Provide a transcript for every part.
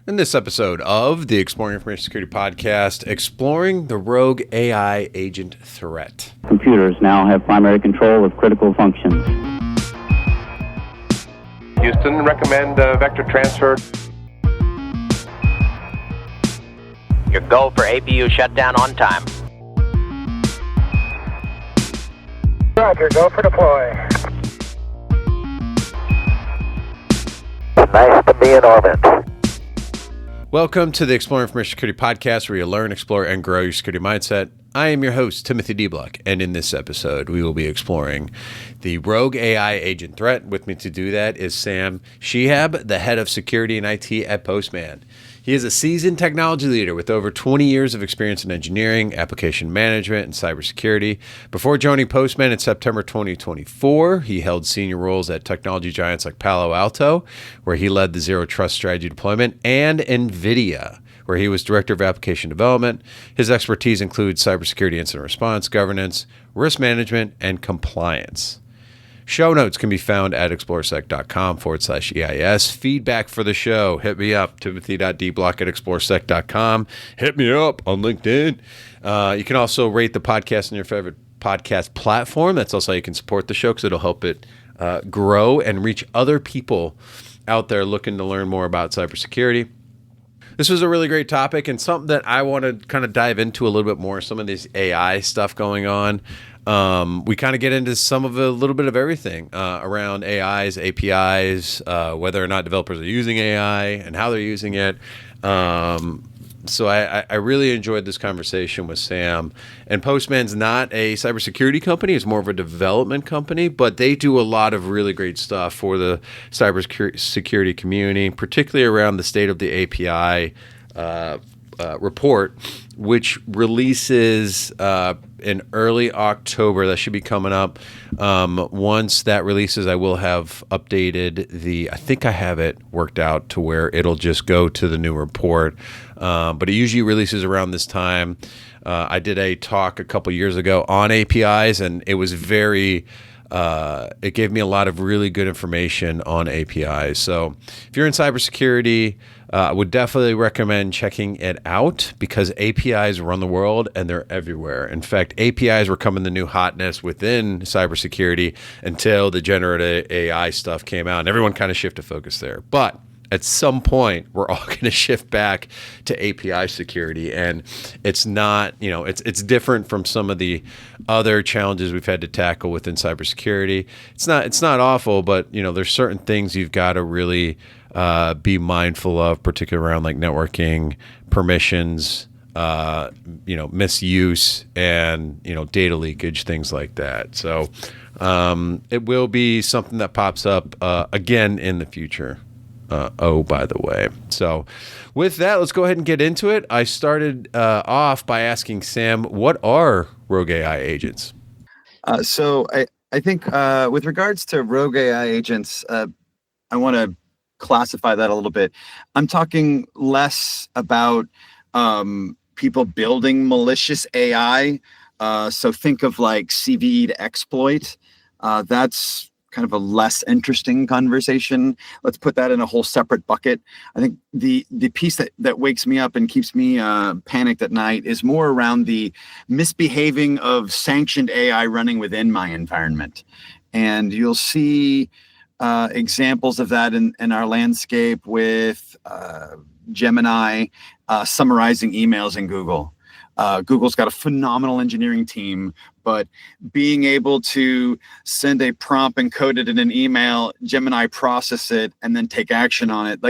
In this episode of the Exploring Information Security Podcast, exploring the rogue AI agent threat. Computers now have primary control of critical functions. Houston, recommend vector transfer. Your go for APU shutdown on time. Roger, go for deploy. Nice to be in orbit. Welcome to the Exploring Information Security Podcast, where you learn, explore, and grow your security mindset. I am your host, Timothy D. Block, and in this episode, we will be exploring the rogue AI agent threat. With me to do that is Sam Chehab, the head of security and IT at Postman. He is a seasoned technology leader with over 20 years of experience in engineering, application management, and cybersecurity. Before joining Postman in September 2024, he held senior roles at technology giants like Palo Alto, where he led the zero trust strategy deployment, and NVIDIA, where he was director of application development. His expertise includes cybersecurity incident response, governance, risk management, and compliance. Show notes can be found at exploresec.com/EIS. Feedback for the show, hit me up, timothy.dblock@exploresec.com. Hit me up on LinkedIn. You can also rate the podcast on your favorite podcast platform. That's also how you can support the show, because it'll help it grow and reach other people out there looking to learn more about cybersecurity. This was a really great topic and something that I want to kind of dive into a little bit more, some of this AI stuff going on. We kind of get into some of a little bit of everything around AIs, APIs, whether or not developers are using AI and how they're using it. So I really enjoyed this conversation with Sam. And Postman's not a cybersecurity company. It's more of a development company, but they do a lot of really great stuff for the cybersecurity community, particularly around the state of the API report, which releases in early October. That should be coming up. Once that releases, I will have updated I think I have it worked out to where it'll just go to the new report. But it usually releases around this time. I did a talk a couple years ago on APIs, and it was it gave me a lot of really good information on APIs. So if you're in cybersecurity, I would definitely recommend checking it out, because APIs run the world and they're everywhere. In fact, APIs were coming the new hotness within cybersecurity until the generative AI stuff came out, and everyone kind of shifted focus there. But at some point, we're all going to shift back to API security, and it's not, it's different from some of the other challenges we've had to tackle within cybersecurity. It's not awful, but there's certain things you've got to really be mindful of, particularly around like networking, permissions, misuse, and data leakage, things like that. So it will be something that pops up again in the future. By the way. So with that, let's go ahead and get into it. I started off by asking Sam, what are rogue AI agents? So I think with regards to rogue AI agents, I want to classify that a little bit. I'm talking less about people building malicious AI. So think of like CVE to exploit. That's kind of a less interesting conversation. Let's put that in a whole separate bucket. I think the piece that wakes me up and keeps me panicked at night is more around the misbehaving of sanctioned AI running within my environment. And you'll see examples of that in our landscape with Gemini summarizing emails in Google. Google's got a phenomenal engineering team, but being able to send a prompt encoded in an email, Gemini process it, and then take action on it,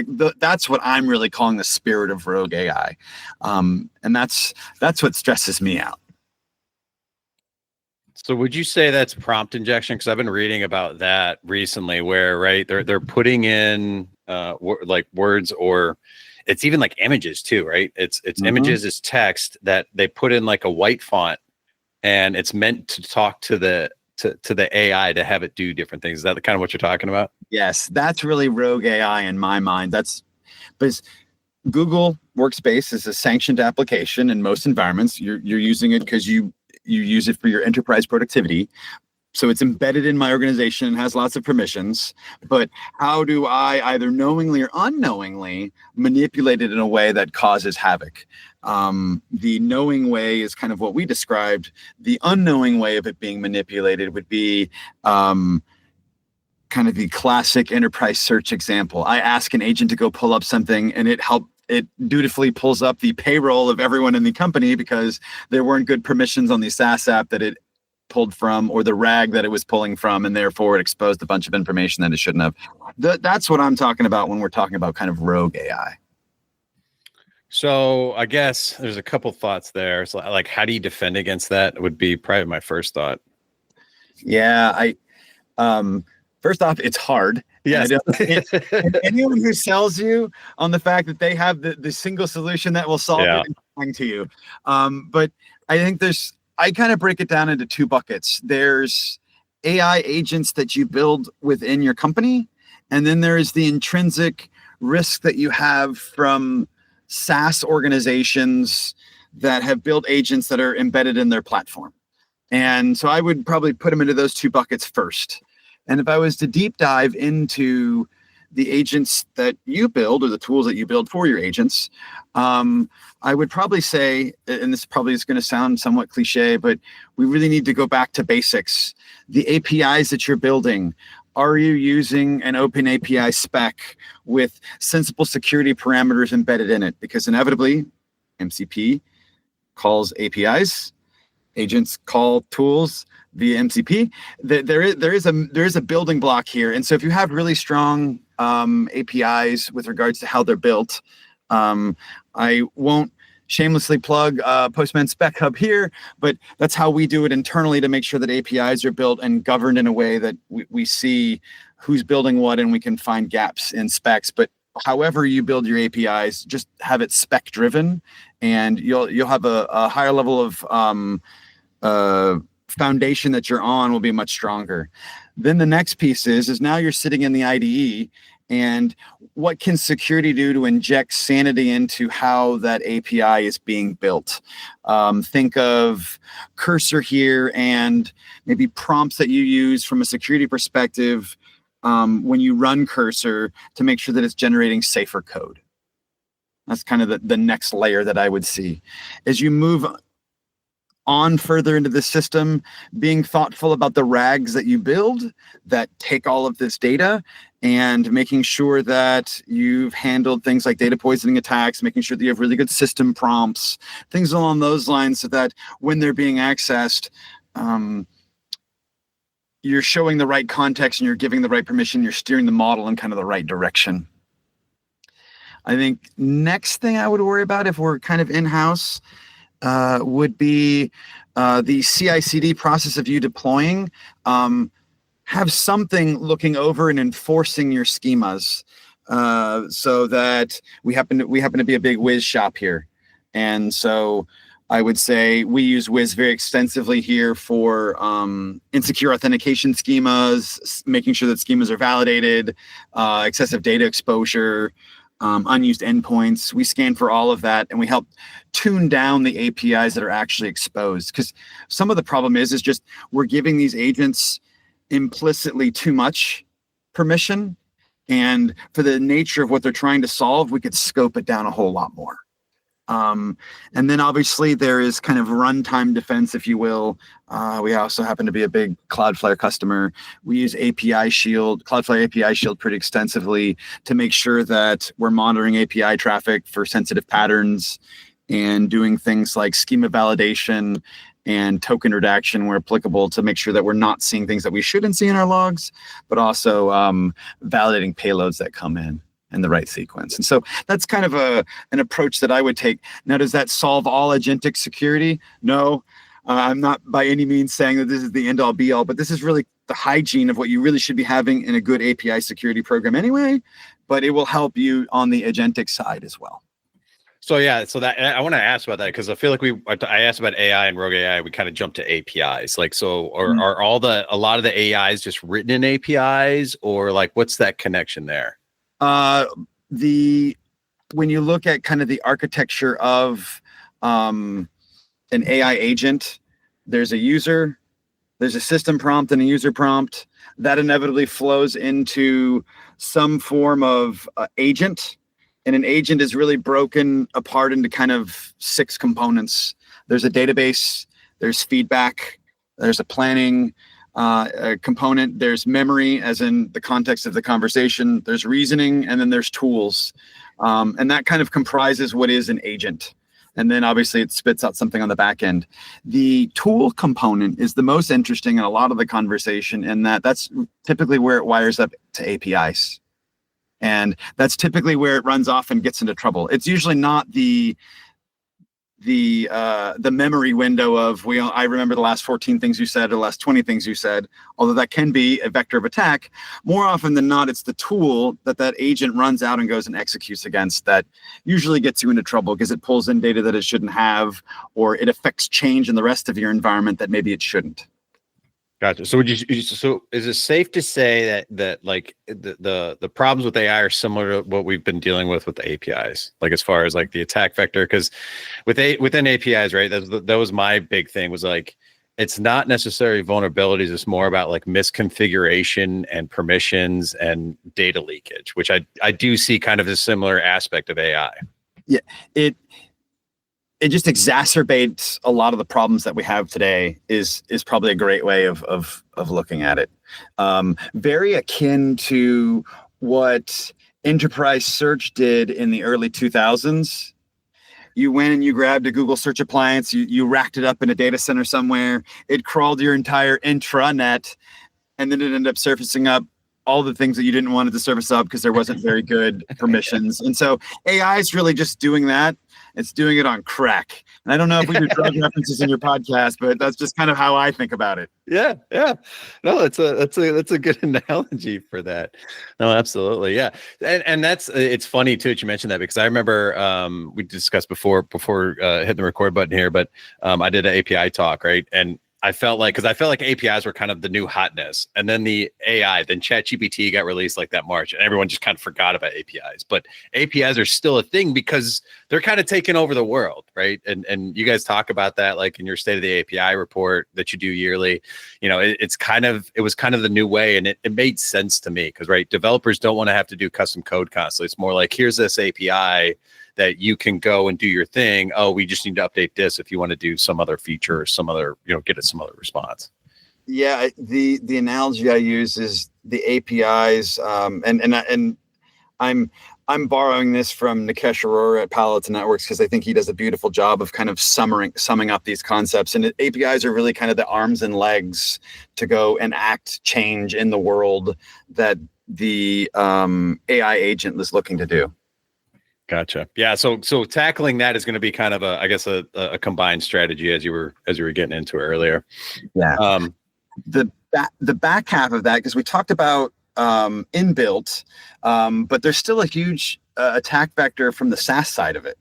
that's what I'm really calling the spirit of rogue AI, and that's what stresses me out. So would you say that's prompt injection? Because I've been reading about that recently, where they're putting in like words, or it's even like images too, right? It's images as text that they put in like a white font, and it's meant to talk to the AI to have it do different things. Is that kind of what you're talking about? Yes, that's really rogue AI in my mind. But Google Workspace is a sanctioned application in most environments. You're using it because you use it for your enterprise productivity. So it's embedded in my organization and has lots of permissions, but how do I either knowingly or unknowingly manipulate it in a way that causes havoc? The knowing way is kind of what we described. The unknowing way of it being manipulated would be kind of the classic enterprise search example. I ask an agent to go pull up something, and it dutifully pulls up the payroll of everyone in the company because there weren't good permissions on the SaaS app that it pulled from, or the rag that it was pulling from, and therefore it exposed a bunch of information that it shouldn't have. That's what I'm talking about when we're talking about kind of rogue AI. So I guess there's a couple thoughts there. So like, how do you defend against that would be probably my first thought. Yeah, first off, it's hard. Yes. And anyone who sells you on the fact that they have the single solution that will solve it is lying to you. But I think I kind of break it down into two buckets. There's AI agents that you build within your company, and then there is the intrinsic risk that you have from SaaS organizations that have built agents that are embedded in their platform. And so I would probably put them into those two buckets first. And if I was to deep dive into the agents that you build or the tools that you build for your agents, I would probably say, and this probably is going to sound somewhat cliche, but we really need to go back to basics. The APIs that you're building, are you using an open API spec with sensible security parameters embedded in it? Because inevitably, MCP calls APIs, agents call tools via MCP. There is a building block here, and so if you have really strong APIs with regards to how they're built, I won't shamelessly plug Postman Spec Hub here, but that's how we do it internally to make sure that APIs are built and governed in a way that we see who's building what, and we can find gaps in specs. But however you build your APIs, just have it spec driven, and you'll have a higher level of foundation that you're on will be much stronger. Then the next piece is now you're sitting in the IDE, and what can security do to inject sanity into how that API is being built? Think of cursor here and maybe prompts that you use from a security perspective when you run cursor to make sure that it's generating safer code. That's kind of the next layer that I would see. As you move on further into the system, being thoughtful about the rags that you build that take all of this data, and making sure that you've handled things like data poisoning attacks, making sure that you have really good system prompts, things along those lines, so that when they're being accessed, you're showing the right context and you're giving the right permission, you're steering the model in kind of the right direction. I think next thing I would worry about if we're kind of in-house would be the CI/CD process of you deploying. Have something looking over and enforcing your schemas, so that we happen to be a big Wiz shop here, and so I would say we use Wiz very extensively here for insecure authentication schemas, making sure that schemas are validated, excessive data exposure, unused endpoints. We scan for all of that, and we help tune down the APIs that are actually exposed. Because some of the problem is just we're giving these agents implicitly too much permission, and for the nature of what they're trying to solve, we could scope it down a whole lot more. And then obviously there is kind of runtime defense, if you will. We also happen to be a big Cloudflare customer. We use Cloudflare API Shield pretty extensively to make sure that we're monitoring API traffic for sensitive patterns and doing things like schema validation and token redaction where applicable to make sure that we're not seeing things that we shouldn't see in our logs, but also validating payloads that come in the right sequence. And so that's kind of an approach that I would take. Now, does that solve all agentic security? No, I'm not by any means saying that this is the end all be all, but this is really the hygiene of what you really should be having in a good API security program anyway, but it will help you on the agentic side as well. So that I want to ask about that, because I feel like I asked about AI and rogue AI, we kind of jumped to APIs. Like, so are a lot of the AIs just written in APIs, or like what's that connection there? When you look at kind of the architecture of an AI agent, there's a user, There's a system prompt and a user prompt that inevitably flows into some form of agent. And an agent is really broken apart into kind of 6 components. There's a database, there's feedback, there's a planning a component, there's memory, as in the context of the conversation, there's reasoning, and then there's tools. And that kind of comprises what is an agent. And then obviously it spits out something on the back end. The tool component is the most interesting in a lot of the conversation, in that that's typically where it wires up to APIs. And that's typically where it runs off and gets into trouble. It's usually not the memory window of I remember the last 14 things you said or the last 20 things you said, although that can be a vector of attack. More often than not, it's the tool that agent runs out and goes and executes against that usually gets you into trouble, because it pulls in data that it shouldn't have, or it affects change in the rest of your environment that maybe it shouldn't. Gotcha. So so is it safe to say that like the problems with AI are similar to what we've been dealing with the APIs, like as far as like the attack vector? Because within APIs, right, that was my big thing, was like, it's not necessarily vulnerabilities. It's more about like misconfiguration and permissions and data leakage, which I do see kind of a similar aspect of AI. Yeah, it just exacerbates a lot of the problems that we have today, is probably a great way of looking at it. Very akin to what enterprise search did in the early 2000s. You went and you grabbed a Google search appliance, you racked it up in a data center somewhere, it crawled your entire intranet, and then it ended up surfacing up all the things that you didn't want it to surface up because there wasn't very good permissions. And so AI is really just doing that. It's doing it on crack. And I don't know if we do drug references in your podcast, but that's just kind of how I think about it. Yeah. No, that's a good analogy for that. No, absolutely. Yeah. And it's funny too that you mentioned that, because I remember we discussed before hitting the record button here, but I did an API talk, right? And I felt like APIs were kind of the new hotness, and then then ChatGPT got released like that March, and everyone just kind of forgot about APIs. But APIs are still a thing because they're kind of taking over the world, right? And you guys talk about that like in your State of the API report that you do yearly. You know, it was kind of the new way, and it made sense to me, because right, developers don't want to have to do custom code constantly. It's more like, here's this API that you can go and do your thing. Oh, we just need to update this if you want to do some other feature or some other, get it some other response. Yeah, the analogy I use is the APIs, and I'm borrowing this from Nikesh Arora at Palo Alto Networks, because I think he does a beautiful job of kind of summing up these concepts. And APIs are really kind of the arms and legs to go and act change in the world that the AI agent is looking to do. Gotcha. Yeah. So tackling that is going to be kind of a combined strategy, as you were getting into earlier. Yeah. The back half of that, because we talked about inbuilt, but there's still a huge attack vector from the SaaS side of it.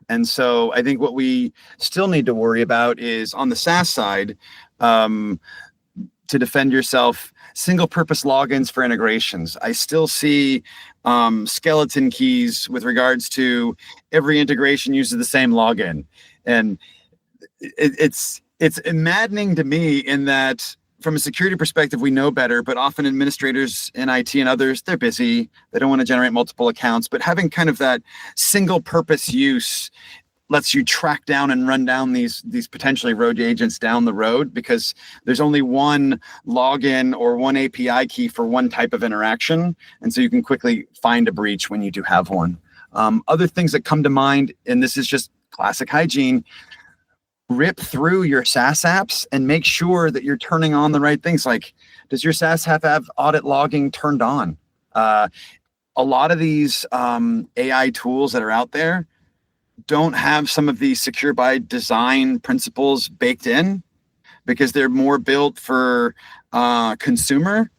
And so I think what we still need to worry about is on the SaaS side, to defend yourself, single purpose logins for integrations. I still see skeleton keys with regards to every integration uses the same login. And it's maddening to me in that from a security perspective, we know better, but often administrators in IT and others, they're busy. They don't want to generate multiple accounts, but having kind of that single purpose use lets you track down and run down these potentially rogue agents down the road, because there's only one login or one API key for one type of interaction. And so you can quickly find a breach when you do have one. Other things that come to mind, and this is just classic hygiene, rip through your SaaS apps and make sure that you're turning on the right things. Like, does your SaaS have audit logging turned on? A lot of these AI tools that are out there don't have some of these secure by design principles baked in, because they're more built for consumer,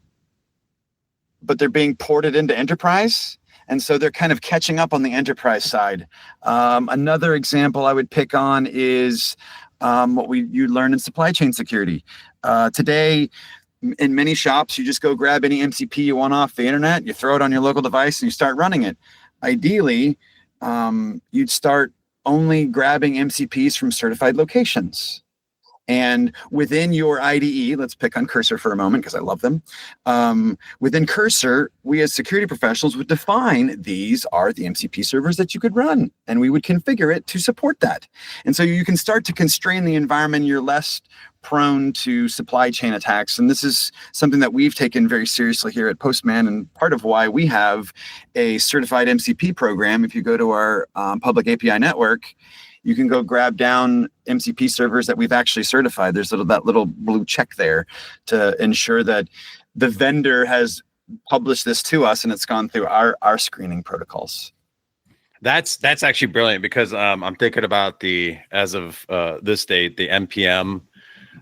but they're being ported into enterprise. And so they're kind of catching up on the enterprise side. Another example I would pick on is what you learn in supply chain security. Today, in many shops, you just go grab any MCP you want off the internet, you throw it on your local device, and you start running it. Ideally, you'd start only grabbing MCPs from certified locations. And within your IDE, let's pick on Cursor for a moment because I love them. Within Cursor, we as security professionals would define these are the MCP servers that you could run, and we would configure it to support that. And so you can start to constrain the environment. You're less prone to supply chain attacks. And this is something that we've taken very seriously here at Postman, and part of why we have a certified MCP program. If you go to our public API network, you can go grab down MCP servers that we've actually certified. There's that little blue check there to ensure that the vendor has published this to us and it's gone through our screening protocols. That's actually brilliant, because I'm thinking about as of this date, the NPM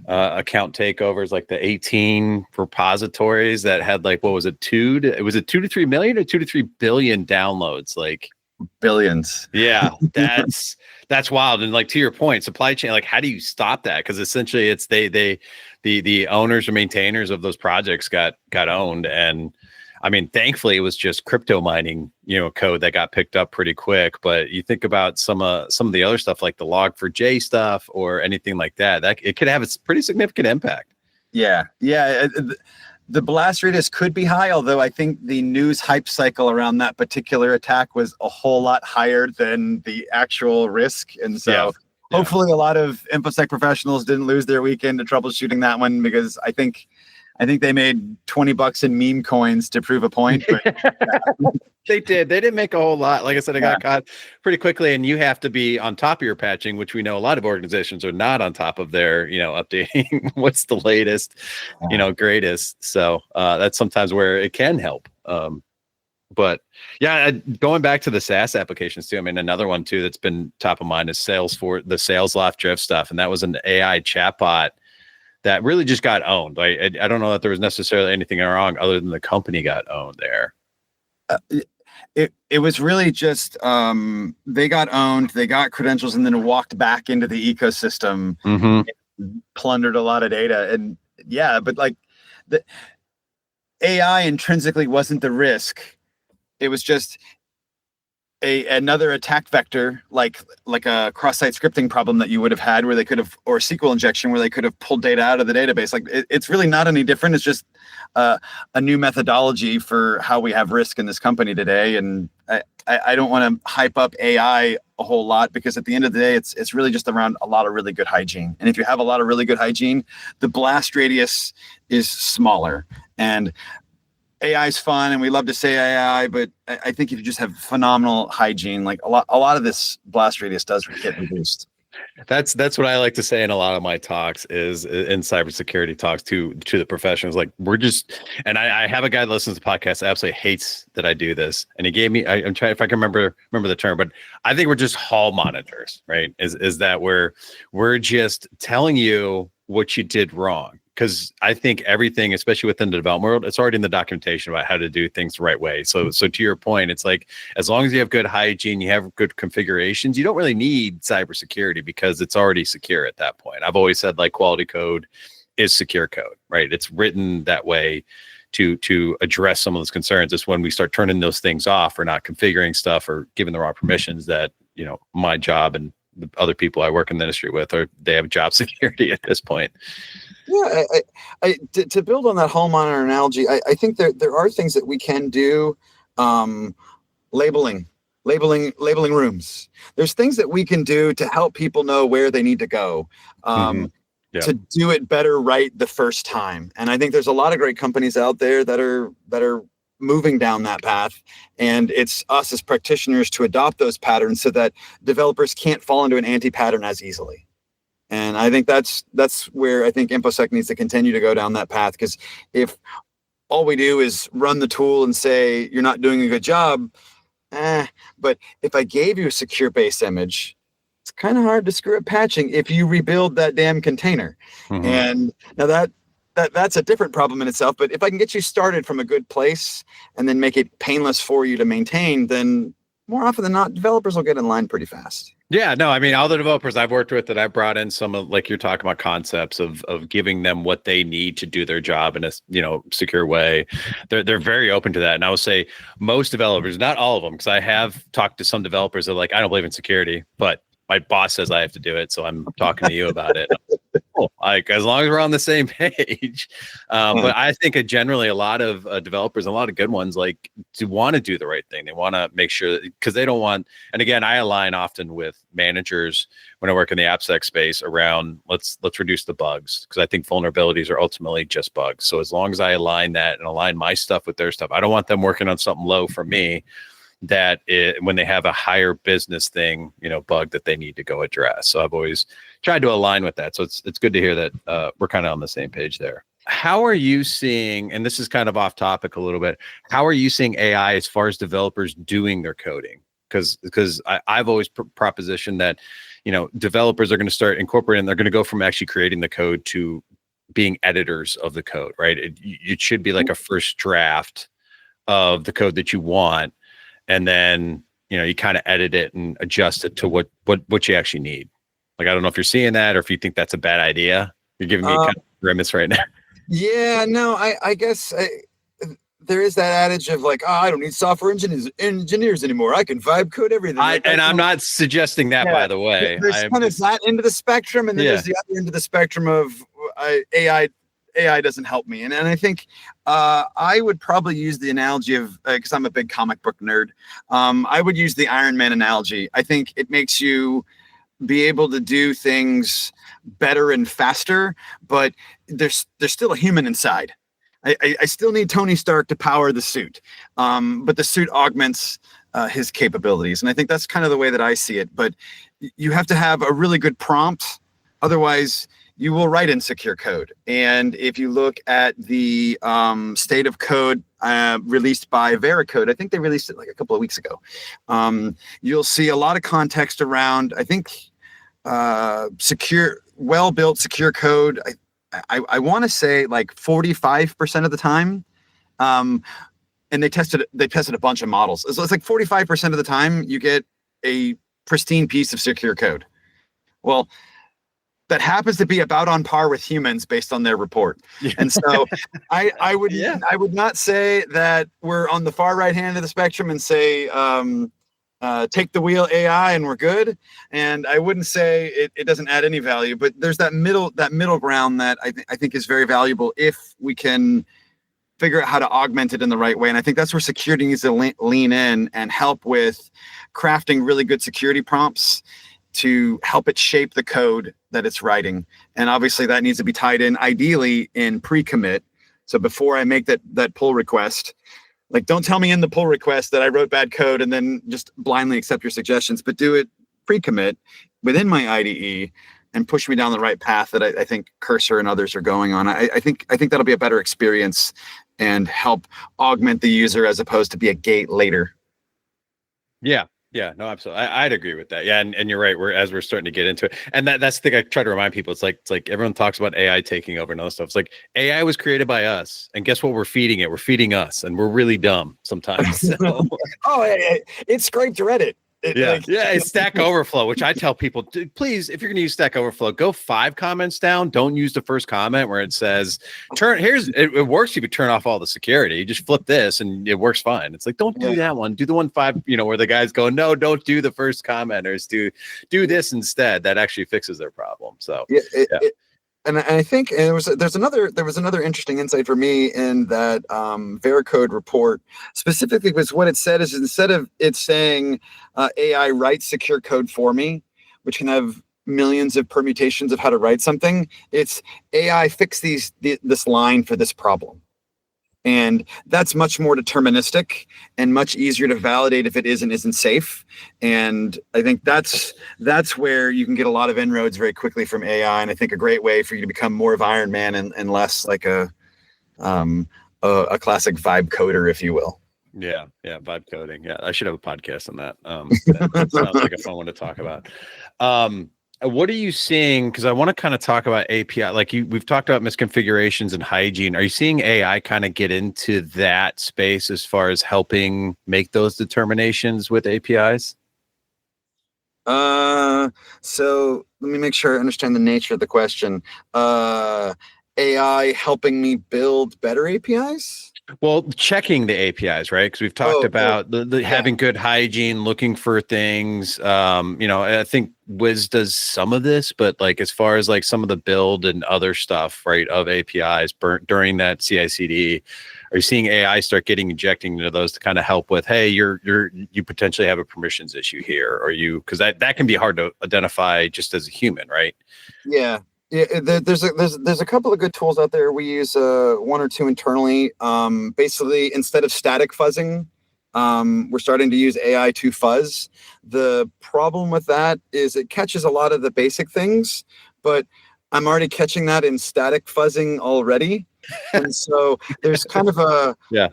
account takeovers, like the 18 repositories that had like, what was it, 2 to 3 million or 2 to 3 billion downloads? Like billions. Yeah, that's wild. And like, to your point, supply chain, like, how do you stop that? Because essentially it's the owners or maintainers of those projects got owned. And I mean, thankfully it was just crypto mining, code that got picked up pretty quick. But you think about some of the other stuff, like the Log4j stuff or anything like that, it could have a pretty significant impact. Yeah. The blast radius could be high, although I think the news hype cycle around that particular attack was a whole lot higher than the actual risk. And so hopefully a lot of InfoSec professionals didn't lose their weekend to troubleshooting that one, because I think they made $20 in meme coins to prove a point. But, They did. They didn't make a whole lot. Like I said, it got caught pretty quickly, and you have to be on top of your patching, which we know a lot of organizations are not on top of their, updating what's the latest, greatest. So that's sometimes where it can help. But yeah, going back to the SaaS applications too. I mean, another one too that's been top of mind is Salesforce, the SalesLoft Drift stuff, and that was an AI chatbot that really just got owned. I don't know that there was necessarily anything wrong other than the company got owned there. It was really just they got owned, they got credentials, and then walked back into the ecosystem, and plundered a lot of data. And but like the AI intrinsically wasn't the risk. It was just another attack vector, like a cross-site scripting problem that you would have had, where they could have, or SQL injection where they could have pulled data out of the database. Like it's really not any different. It's just a new methodology for how we have risk in this company today. And I don't want to hype up AI a whole lot, because at the end of the day, it's really just around a lot of really good hygiene. And if you have a lot of really good hygiene, the blast radius is smaller. And AI is fun, and we love to say AI, but I think if you just have phenomenal hygiene, like a lot of this blast radius does get reduced. That's what I like to say in a lot of my talks, is in cybersecurity talks to the professionals. Like, we're just, and I have a guy that listens to podcasts that absolutely hates that I do this, and he gave me, I'm trying, if I can remember the term, but I think we're just hall monitors, right? Is that we're just telling you what you did wrong. Because I think everything, especially within the development world, it's already in the documentation about how to do things the right way. So to your point, it's like, as long as you have good hygiene, you have good configurations, you don't really need cybersecurity, because it's already secure at that point. I've always said, like, quality code is secure code, right? It's written that way to address some of those concerns. It's when we start turning those things off, or not configuring stuff, or giving the wrong permissions, that, my job and the other people I work in the industry with, they have job security at this point. Yeah, to build on that hall monitor analogy, I think there are things that we can do. Labeling rooms. There's things that we can do to help people know where they need to go, to do it better right the first time. And I think there's a lot of great companies out there that are moving down that path, and it's us as practitioners to adopt those patterns so that developers can't fall into an anti-pattern as easily. And I think that's where I think InfoSec needs to continue to go down that path, because if all we do is run the tool and say you're not doing a good job, but if I gave you a secure base image, it's kind of hard to screw up patching if you rebuild that damn container. And now that's a different problem in itself. But if I can get you started from a good place and then make it painless for you to maintain, then more often than not, developers will get in line pretty fast. Yeah, no, I mean, all the developers I've worked with that I brought in some of, like you're talking about, concepts of giving them what they need to do their job in a secure way. They're very open to that. And I would say most developers, not all of them, because I have talked to some developers that are like, I don't believe in security, but my boss says I have to do it, so I'm talking to you about it. cool. Like as long as we're on the same page. But I think generally a lot of developers, a lot of good ones, like to want to do the right thing. They want to make sure because they don't want. And again, I align often with managers when I work in the AppSec space around let's reduce the bugs because I think vulnerabilities are ultimately just bugs. So as long as I align that and align my stuff with their stuff, I don't want them working on something low for me. That when they have a higher business thing, bug that they need to go address. So I've always tried to align with that. So it's good to hear that we're kind of on the same page there. How are you seeing, and this is kind of off topic a little bit, how are you seeing AI as far as developers doing their coding? Because I've always propositioned that, developers are going to start incorporating, they're going to go from actually creating the code to being editors of the code, right? It should be like a first draft of the code that you want. And then, you kind of edit it and adjust it to what you actually need. Like, I don't know if you're seeing that or if you think that's a bad idea. You're giving me kind of grimace right now. Yeah, no, I guess there is that adage of like, I don't need software engineers anymore. I can vibe code everything. I'm not suggesting that, by the way. There's kind of that end of the spectrum, and then there's the other end of the spectrum of AI doesn't help me. And I think I would probably use the analogy of, because I'm a big comic book nerd, I would use the Iron Man analogy. I think it makes you be able to do things better and faster, but there's still a human inside. I still need Tony Stark to power the suit, but the suit augments his capabilities. And I think that's kind of the way that I see it. But you have to have a really good prompt. Otherwise, you will write insecure code. And if you look at the state of code released by Veracode, I think they released it like a couple of weeks ago. You'll see a lot of context around, I think, secure, well-built secure code. I want to say like 45% of the time. And they tested a bunch of models. So it's like 45% of the time you get a pristine piece of secure code. Well, that happens to be about on par with humans based on their report. And so I would not say that we're on the far right hand of the spectrum and say, take the wheel AI and we're good. And I wouldn't say it doesn't add any value, but there's that middle ground that I think is very valuable if we can figure out how to augment it in the right way. And I think that's where security needs to lean in and help with crafting really good security prompts to help it shape the code that it's writing. And obviously that needs to be tied in ideally in pre-commit. So before I make that pull request, like don't tell me in the pull request that I wrote bad code and then just blindly accept your suggestions, but do it pre-commit within my IDE and push me down the right path that I think Cursor and others are going on. I think that'll be a better experience and help augment the user as opposed to be a gate later. Yeah, no, absolutely. I'd agree with that. Yeah, and you're right. We're starting to get into it, and that's the thing I try to remind people. It's like everyone talks about AI taking over and other stuff. It's like AI was created by us, and guess what? We're feeding it. We're feeding us, and we're really dumb sometimes. So. It scraped Reddit. It's Stack Overflow, which I tell people, please, if you're going to use Stack Overflow, go 5 comments down. Don't use the first comment where it says, it works if you turn off all the security. You just flip this and it works fine. It's like, don't do that one. Do the 1.5, where the guys go, no, don't do the first commenters. Do this instead. That actually fixes their problem. So, And I think there was another interesting insight for me in that Veracode report. Specifically, was what it said is instead of it saying AI writes secure code for me, which can have millions of permutations of how to write something, it's AI fix this line for this problem. And that's much more deterministic and much easier to validate if it is and isn't safe. And I think that's where you can get a lot of inroads very quickly from AI. And I think a great way for you to become more of Iron Man and less like a classic vibe coder, if you will. Yeah, vibe coding. Yeah, I should have a podcast on that. That sounds like a fun one to talk about. What are you seeing? Because I want to kind of talk about API. Like we've talked about misconfigurations and hygiene. Are you seeing AI kind of get into that space as far as helping make those determinations with APIs? So let me make sure I understand the nature of the question. AI helping me build better APIs? Well, checking the APIs, right? Because we've talked about the having good hygiene, looking for things. I think Wiz does some of this, but like as far as like some of the build and other stuff, right, of APIs during that CI/CD, are you seeing AI start getting injecting into those to kind of help with, hey, you potentially have a permissions issue here, or because that can be hard to identify just as a human, right? Yeah. Yeah, there's a couple of good tools out there. We use one or two internally. Basically, instead of static fuzzing, we're starting to use AI to fuzz. The problem with that is it catches a lot of the basic things, but I'm already catching that in static fuzzing already, and so there's kind of Yeah.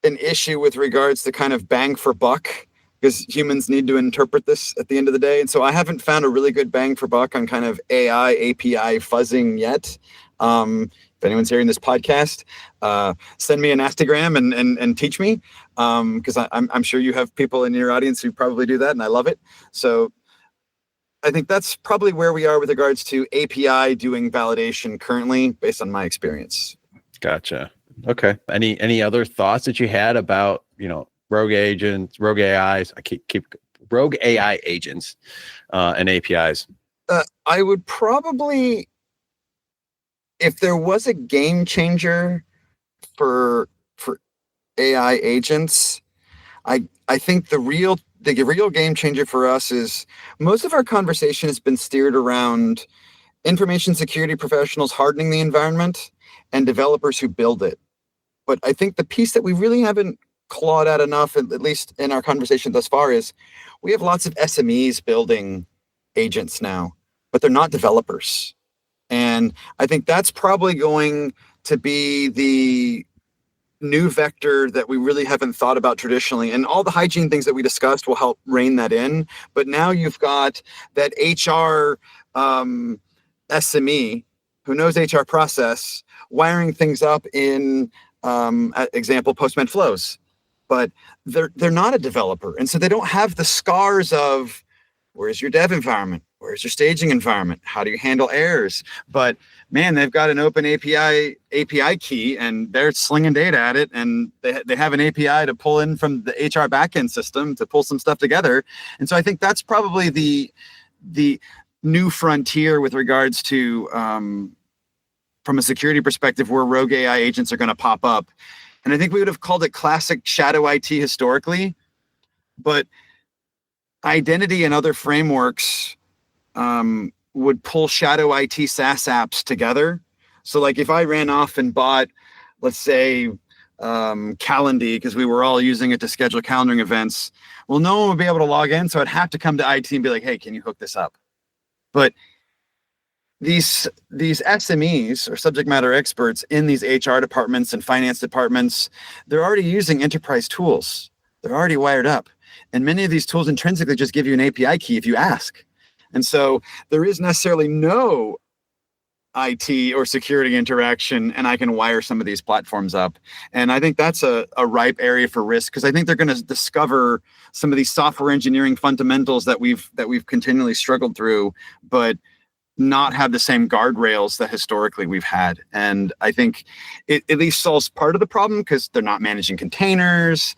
An issue with regards to kind of bang for buck, because humans need to interpret this at the end of the day. And so I haven't found a really good bang for buck on kind of AI API fuzzing yet. If anyone's hearing this podcast, send me an Instagram and teach me, because I'm sure you have people in your audience who probably do that, and I love it. So I think that's probably where we are with regards to API doing validation currently, based on my experience. Gotcha. Okay. Any other thoughts that you had about, rogue agents, rogue AIs? I keep rogue AI agents and APIs. I would probably, if there was a game changer for AI agents, I think the real game changer for us is most of our conversation has been steered around information security professionals hardening the environment and developers who build it. But I think the piece that we really haven't clawed at enough, at least in our conversation thus far, is we have lots of SMEs building agents now, but they're not developers. And I think that's probably going to be the new vector that we really haven't thought about traditionally. And all the hygiene things that we discussed will help rein that in. But now you've got that HR SME who knows HR process wiring things up in, example, Postman flows. But they're not a developer. And so they don't have the scars of where's your dev environment? Where's your staging environment? How do you handle errors? But man, they've got an open API key and they're slinging data at it. And they have an API to pull in from the HR backend system to pull some stuff together. And so I think that's probably the new frontier with regards to, from a security perspective, where rogue AI agents are going to pop up. And I think we would have called it classic shadow IT historically, but identity and other frameworks would pull shadow IT SaaS apps together. So like if I ran off and bought, let's say, Calendly, because we were all using it to schedule calendaring events, well, no one would be able to log in. So I'd have to come to IT and be like, hey, can you hook this up? But these SMEs or subject matter experts in these HR departments and finance departments, they're already using enterprise tools. They're already wired up. And many of these tools intrinsically just give you an API key if you ask. And so there is necessarily no IT or security interaction, and I can wire some of these platforms up. And I think that's a ripe area for risk, because I think they're going to discover some of these software engineering fundamentals that we've continually struggled through, but not have the same guardrails that historically we've had. And I think it at least solves part of the problem, because they're not managing containers.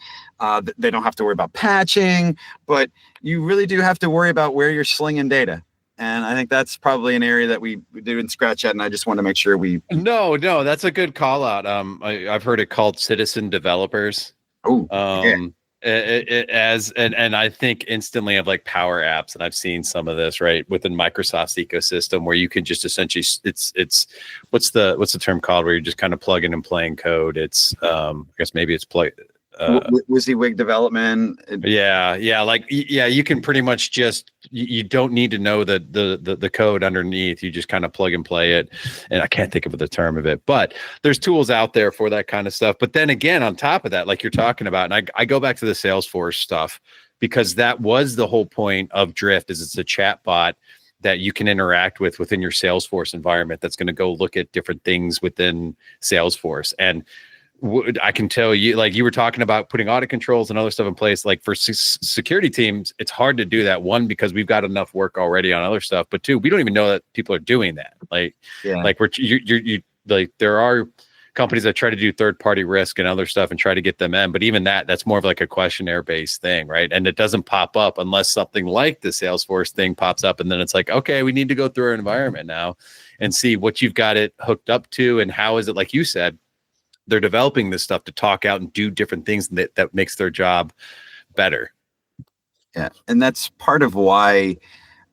They don't have to worry about patching, but you really do have to worry about where you're slinging data. And I think that's probably an area that we didn't scratch at. And I just want to make sure we. No, that's a good call out. I've heard it called citizen developers. Oh, yeah. And I think instantly of like Power Apps, and I've seen some of this right within Microsoft's ecosystem, where you can just essentially it's what's the term called, where you're just kind of plugging and playing code. It's I guess maybe it's WYSIWYG development. You can pretty much just you don't need to know the code underneath. You just kind of plug and play it, and I can't think of the term of it, but there's tools out there for that kind of stuff. But then again, on top of that, like you're talking about, and I go back to the Salesforce stuff, because that was the whole point of Drift, is it's a chat bot that you can interact with within your Salesforce environment that's going to go look at different things within Salesforce. And I can tell you, like you were talking about putting audit controls and other stuff in place, like for security teams, it's hard to do that. One, because we've got enough work already on other stuff, but two, we don't even know that people are doing that. Like, like you like there are companies that try to do third-party risk and other stuff and try to get them in. But even that's more of like a questionnaire-based thing, right? And it doesn't pop up unless something like the Salesforce thing pops up, and then it's like, okay, we need to go through our environment now and see what you've got it hooked up to, and how is it, like you said, they're developing this stuff to talk out and do different things that makes their job better. Yeah, and that's part of why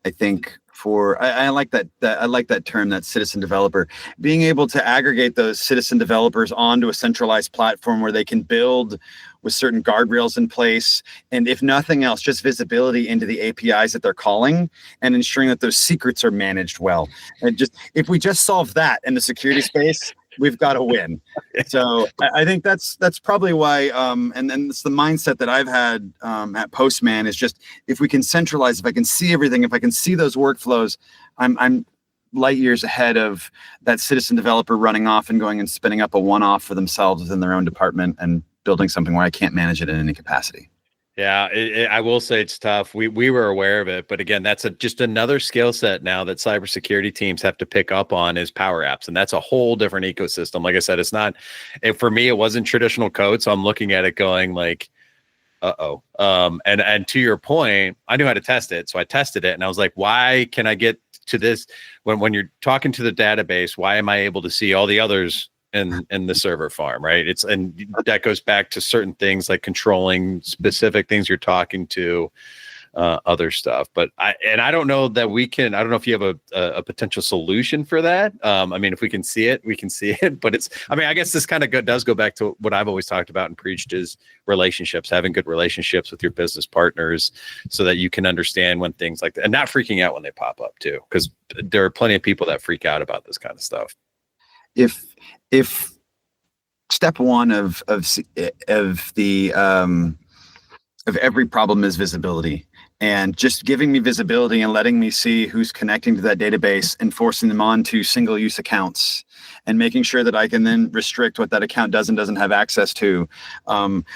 I think I like that term, that citizen developer, being able to aggregate those citizen developers onto a centralized platform where they can build with certain guardrails in place, and if nothing else, just visibility into the APIs that they're calling and ensuring that those secrets are managed well. And just if we just solve that in the security space, we've got to win. So I think that's probably why, and it's the mindset that I've had at Postman, is just, if we can centralize, if I can see everything, if I can see those workflows, I'm light years ahead of that citizen developer running off and going and spinning up a one-off for themselves within their own department and building something where I can't manage it in any capacity. Yeah, I will say it's tough. We were aware of it, but again, that's just another skill set now that cybersecurity teams have to pick up on, is Power Apps, and that's a whole different ecosystem. Like I said, it's not. For me, it wasn't traditional code, so I'm looking at it going like, uh-oh. And to your point, I knew how to test it, so I tested it, and I was like, why can I get to this when you're talking to the database? Why am I able to see all the others in the server farm, right? And that goes back to certain things like controlling specific things you're talking to, other stuff. But I don't know that I don't know if you have a potential solution for that. I mean, if we can see it, we can see it. But I guess this kind of does go back to what I've always talked about and preached, is relationships, having good relationships with your business partners, so that you can understand when things like that, and not freaking out when they pop up too, because there are plenty of people that freak out about this kind of stuff. If step one of every problem is visibility, and just giving me visibility and letting me see who's connecting to that database and forcing them onto single-use accounts, and making sure that I can then restrict what that account does and doesn't have access to,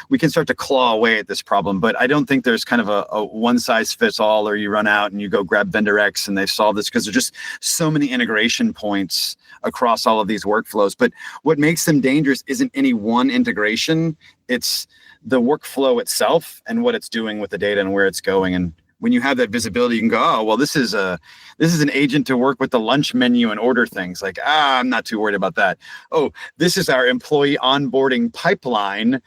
we can start to claw away at this problem. But I don't think there's kind of a one-size-fits-all, or you run out and you go grab vendor X and they solve this, because there's just so many integration points across all of these workflows. But what makes them dangerous isn't any one integration. It's the workflow itself and what it's doing with the data and where it's going. And when you have that visibility, you can go, oh, well, this is an agent to work with the lunch menu and order things. Like, I'm not too worried about that. Oh, this is our employee onboarding pipeline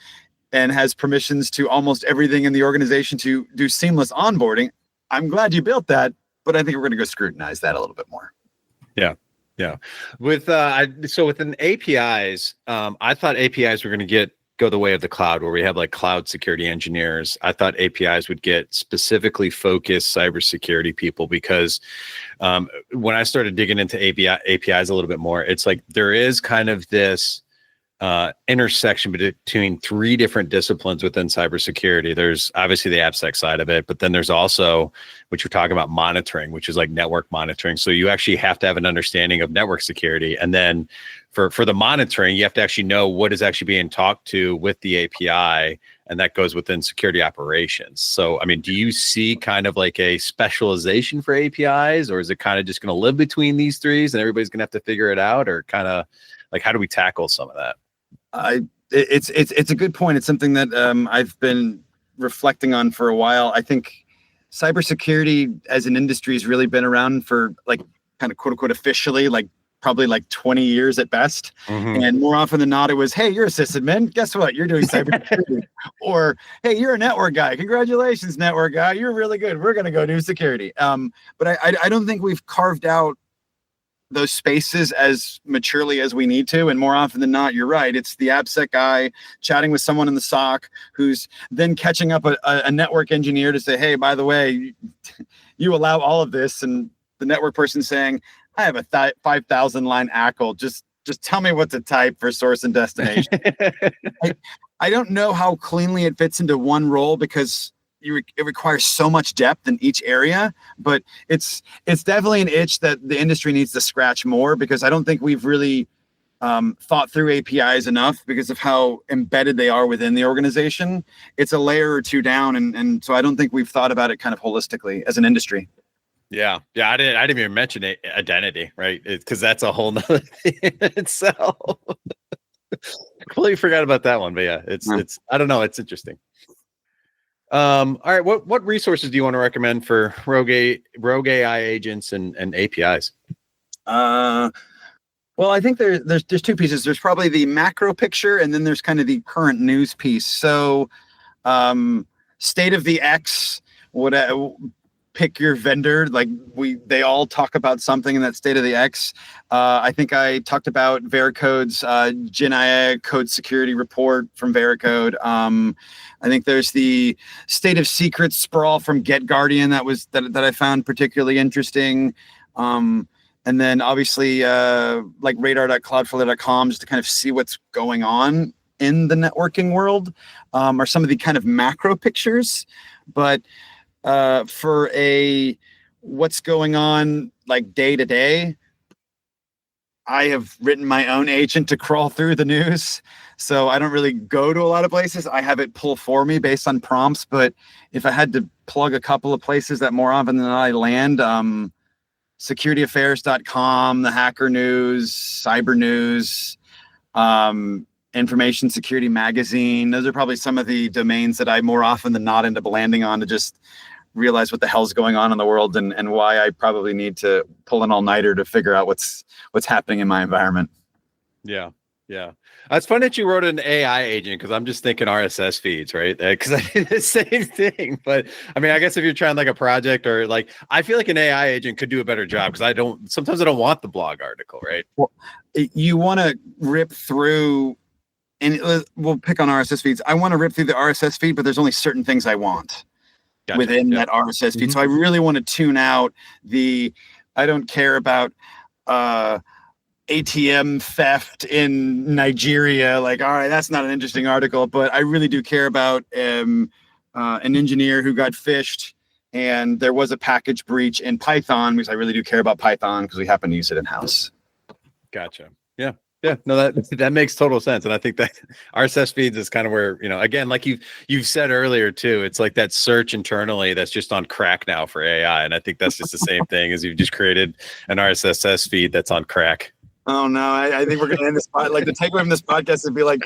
and has permissions to almost everything in the organization to do seamless onboarding. I'm glad you built that, but I think we're going to go scrutinize that a little bit more. Yeah. With an APIs, I thought APIs were going to go the way of the cloud, where we have like cloud security engineers. I thought APIs would get specifically focused cybersecurity people, because when I started digging into APIs a little bit more, it's like there is kind of this intersection between three different disciplines within cybersecurity. There's obviously the AppSec side of it, but then there's also what you're talking about, monitoring, which is like network monitoring. So you actually have to have an understanding of network security. And then for the monitoring, you have to actually know what is actually being talked to with the API, and that goes within security operations. So, I mean, do you see kind of like a specialization for APIs, or is it kind of just going to live between these threes and everybody's going to have to figure it out, or kind of like, how do we tackle some of that? It's a good point. It's something that I've been reflecting on for a while. I think cybersecurity as an industry has really been around for, like, kind of quote unquote officially, like probably like 20 years at best. Mm-hmm. And more often than not, it was, hey, you're a sysadmin. Guess what? You're doing cybersecurity. Or, hey, you're a network guy. Congratulations, network guy. You're really good. We're going to go do security. But I don't think we've carved out those spaces as maturely as we need to. And more often than not, you're right. It's the AppSec guy chatting with someone in the SOC who's then catching up a network engineer to say, hey, by the way, you allow all of this. And the network person saying, I have a 5,000 line ACL. Just tell me what to type for source and destination. I don't know how cleanly it fits into one role, because it requires so much depth in each area, but it's definitely an itch that the industry needs to scratch more, because I don't think we've really thought through APIs enough because of how embedded they are within the organization. It's a layer or two down. And so I don't think we've thought about it kind of holistically as an industry. Yeah. I didn't even mention identity, right? Because that's a whole nother thing in itself. Completely forgot about that one, but yeah, it's I don't know, it's interesting. All right, what resources do you want to recommend for rogue AI agents and APIs? Well, I think there's two pieces. There's probably the macro picture, and then there's kind of the current news piece. So, state of the X, pick your vendor. Like they all talk about something in that state of the X. I think I talked about Vericode's GenAI code security report from Vericode. I think there's the state of secrets sprawl from GetGuardian that I found particularly interesting. And then obviously like radar.cloudflare.com, just to kind of see what's going on in the networking world, are some of the kind of macro pictures. But for what's going on like day to day, I have written my own agent to crawl through the news. So I don't really go to a lot of places. I have it pull for me based on prompts. But if I had to plug a couple of places that more often than not I land, securityaffairs.com, the Hacker News, Cyber News, Information Security Magazine. Those are probably some of the domains that I more often than not end up landing on to just realize what the hell's going on in the world and why I probably need to pull an all-nighter to figure out what's happening in my environment. Yeah. It's fun that you wrote an AI agent because I'm just thinking RSS feeds, right? Because I did the same thing. But I mean, I guess if you're trying like a project or like, I feel like an AI agent could do a better job because sometimes I don't want the blog article, right? Well, you want to rip through, and we'll pick on RSS feeds. I want to rip through the RSS feed, but there's only certain things I want within that RSS feed. Mm-hmm. So I really want to tune out I don't care about ATM theft in Nigeria. Like, all right, that's not an interesting article, but I really do care about an engineer who got phished and there was a package breach in Python because I really do care about Python because we happen to use it in house. Gotcha. Yeah. No, that makes total sense. And I think that RSS feeds is kind of where, again, like you've said earlier too, it's like that search internally that's just on crack now for AI. And I think that's just the same thing as you've just created an RSS feed that's on crack. Oh no, I think we're going to end this like the takeaway from this podcast would be like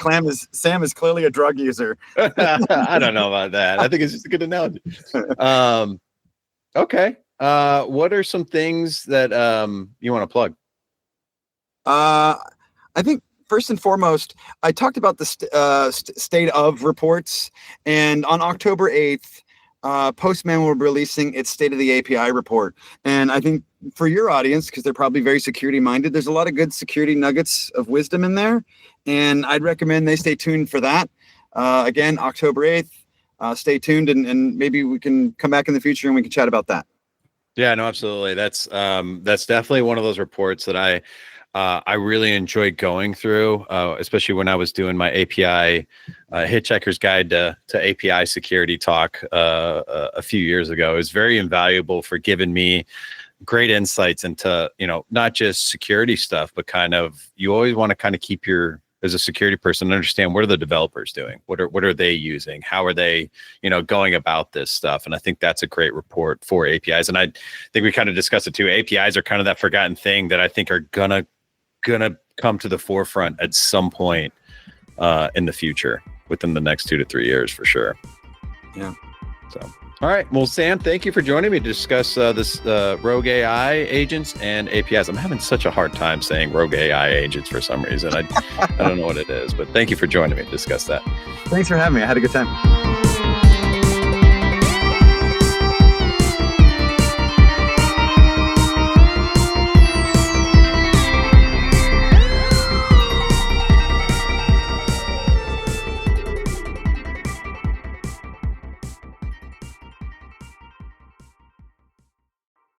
Sam is clearly a drug user. I don't know about that. I think it's just a good analogy. Okay. What are some things that you want to plug? I think first and foremost, I talked about the state of reports, and on October 8th, Postman will be releasing its State of the API report. And I think for your audience, because they're probably very security minded, there's a lot of good security nuggets of wisdom in there. And I'd recommend they stay tuned for that. Again, October 8th, stay tuned and maybe we can come back in the future and we can chat about that. Yeah, no, absolutely. That's definitely one of those reports that I really enjoyed going through, especially when I was doing my API Hitchhiker's Guide to API Security talk a few years ago. It was very invaluable for giving me great insights into, not just security stuff, but kind of, you always want to kind of keep as a security person, understand what are the developers doing? What are they using? How are they, going about this stuff? And I think that's a great report for APIs. And I think we kind of discussed it too. APIs are kind of that forgotten thing that I think are gonna come to the forefront at some point in the future, within the next 2 to 3 years for sure. Yeah. So, all right. Well, Sam, thank you for joining me to discuss this rogue AI agents and APIs. I'm having such a hard time saying rogue AI agents for some reason. I don't know what it is, but thank you for joining me to discuss that. Thanks for having me. I had a good time.